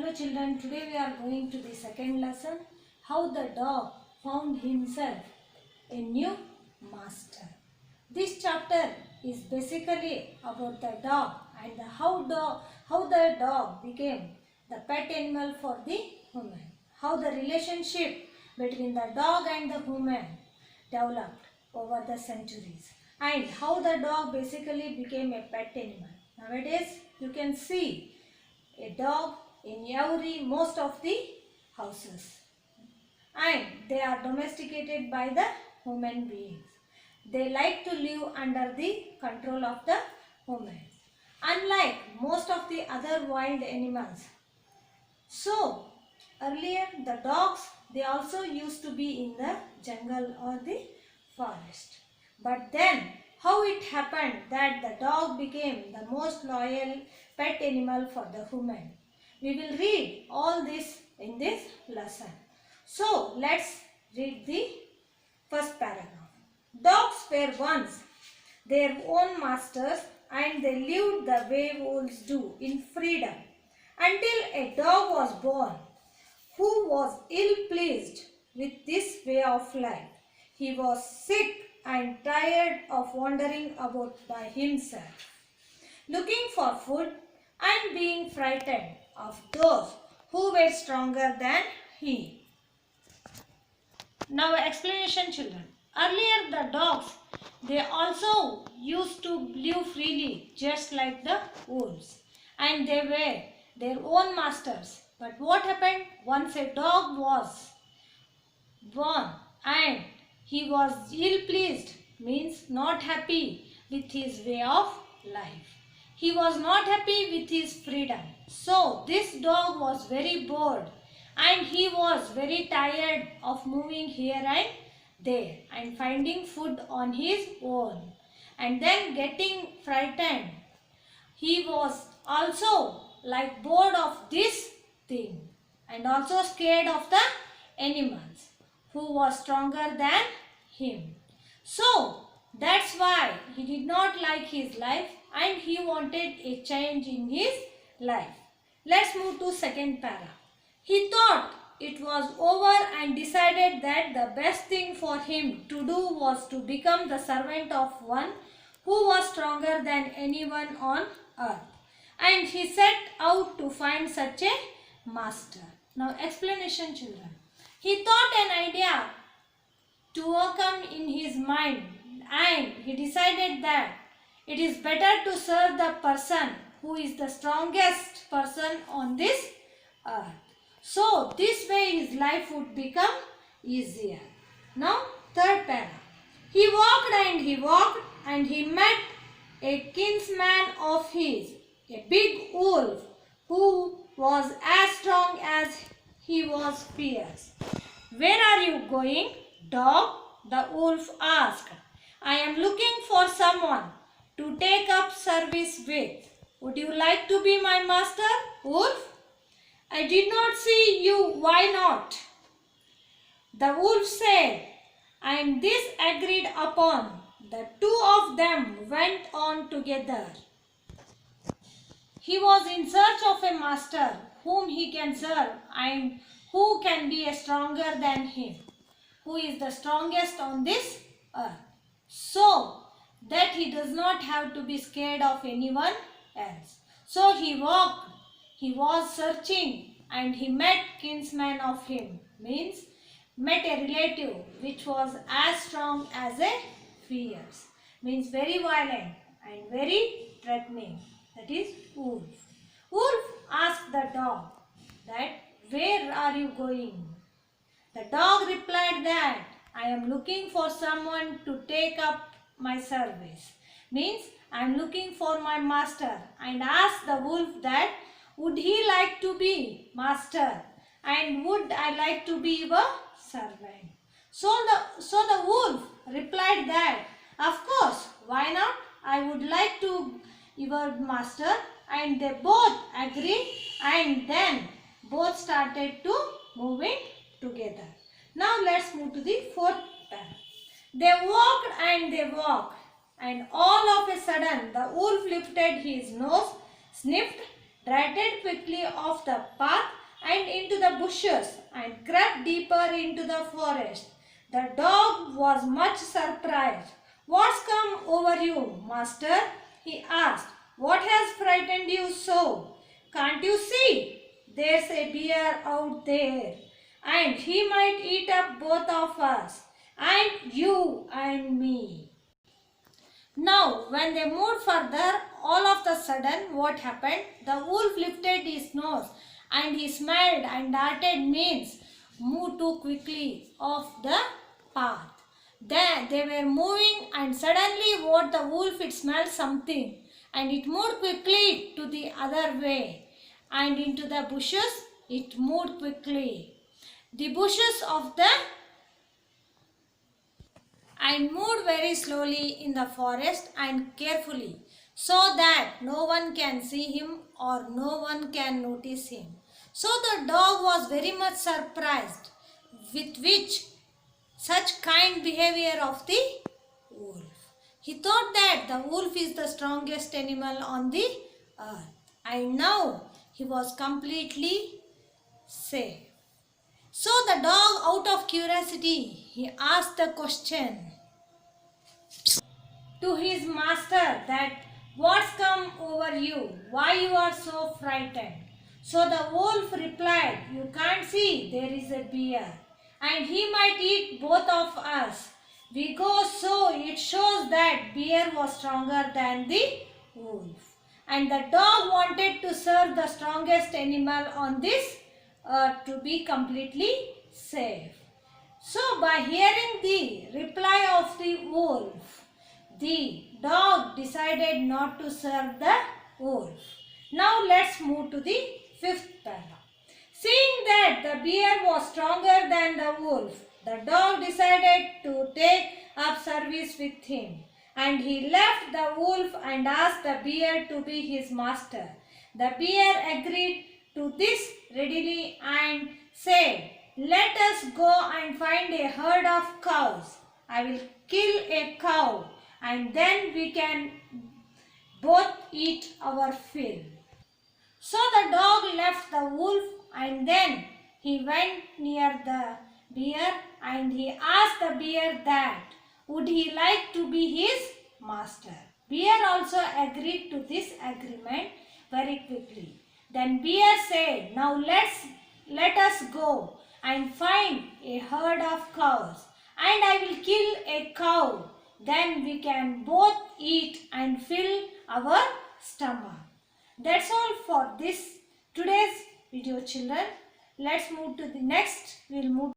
Hello children, today we are going to the second lesson, how the dog found himself a new master. This chapter is basically about the dog and how the dog became the pet animal for the human. How the relationship between the dog and the human developed over the centuries and how the dog basically became a pet animal. Nowadays you can see a dog in most of the houses, and they are domesticated by the human beings. They like to live under the control of the humans, unlike most of the other wild animals. So earlier the dogs, they also used to be in the jungle or the forest, but then how it happened that the dog became the most loyal pet animal for the human. We will read all this in this lesson. So let's read the first paragraph. Dogs were once their own masters, and they lived the way wolves do, in freedom, until a dog was born who was ill pleased with this way of life. He was sick and tired of wandering about by himself, looking for food and being frightened of those who were stronger than he. Now explanation children. Earlier the dogs, they also used to live freely just like the wolves, and they were their own masters. But what happened once a dog was born and he was ill pleased, means not happy with his way of life. He was not happy with his freedom. So this dog was very bored and he was very tired of moving here and there and finding food on his own and then getting frightened. He was also like bored of this thing and also scared of the animals who was stronger than him. So that's why he did not like his life and he wanted a change in his life. Let's move to second para. He thought it was over and decided that the best thing for him to do was to become the servant of one who was stronger than anyone on earth. And he set out to find such a master. Now explanation children. He thought an idea to overcome in his mind, and he decided that it is better to serve the person who is the strongest person on this earth. So this way his life would become easier. Now third para. He walked and he met a kinsman of his, a big wolf who was as strong as he was fierce. Where are you going, dog? The wolf asked. I am looking for someone to take up service with. Would you like to be my master, wolf? I did not see you. Why not? The wolf said, and this agreed upon. The two of them went on together. He was in search of a master whom he can serve and who can be stronger than him, who is the strongest on this earth, so that he does not have to be scared of anyone else. So he walked, he was searching, and he met kinsman of him, means met a relative which was as strong as a fierce, means very violent and very threatening, that is wolf. Wolf asked the dog that where are you going? The dog replied that I am looking for someone to take up my service, means I am looking for my master, and asked the wolf that would he like to be master and would I like to be your servant. So the wolf replied that of course, why not, I would like to your master, and they both agreed and then both started to moving together. Now let's move to the fourth para. They walked and all of a sudden the wolf lifted his nose, sniffed, darted quickly off the path and into the bushes and crept deeper into the forest. The dog was much surprised. "What's come over you, master?" he asked. "What has frightened you so? Can't you see? There's a bear out there, and he might eat up both of us, and you and me." Now, when they moved further, all of a sudden, what happened? The wolf lifted his nose and he smelled, and darted means moved too quickly off the path. Then they were moving, and suddenly what the wolf, it smelled something, and it moved quickly to the other way, and into the bushes it moved quickly. The bushes of the and moved very slowly in the forest and carefully, so that no one can see him or no one can notice him. So the dog was very much surprised with which such kind behavior of the wolf. He thought that the wolf is the strongest animal on the earth, and now he was completely safe. So the dog, out of curiosity, he asked the question to his master that, "What's come over you? Why you are so frightened?" So the wolf replied, "You can't see, there is a bear, and he might eat both of us. We go so it shows that bear was stronger than the wolf." And the dog wanted to serve the strongest animal on this earth to be completely safe. So by hearing the reply of the wolf, the dog decided not to serve the wolf. Now let's move to the fifth paragraph. Seeing that the bear was stronger than the wolf, the dog decided to take up service with him, and he left the wolf and asked the bear to be his master. The bear agreed to this readily and said, "Let us go and find a herd of cows. I will kill a cow, and then we can both eat our fill." So the dog left the wolf, and then he went near the bear, and he asked the bear that would he like to be his master. Bear also agreed to this agreement very quickly. Then bear said, "Now let us go and find a herd of cows, and I will kill a cow. Then we can both eat and fill our stomach." That's all for this today's video, children. Let's move to the next. We'll move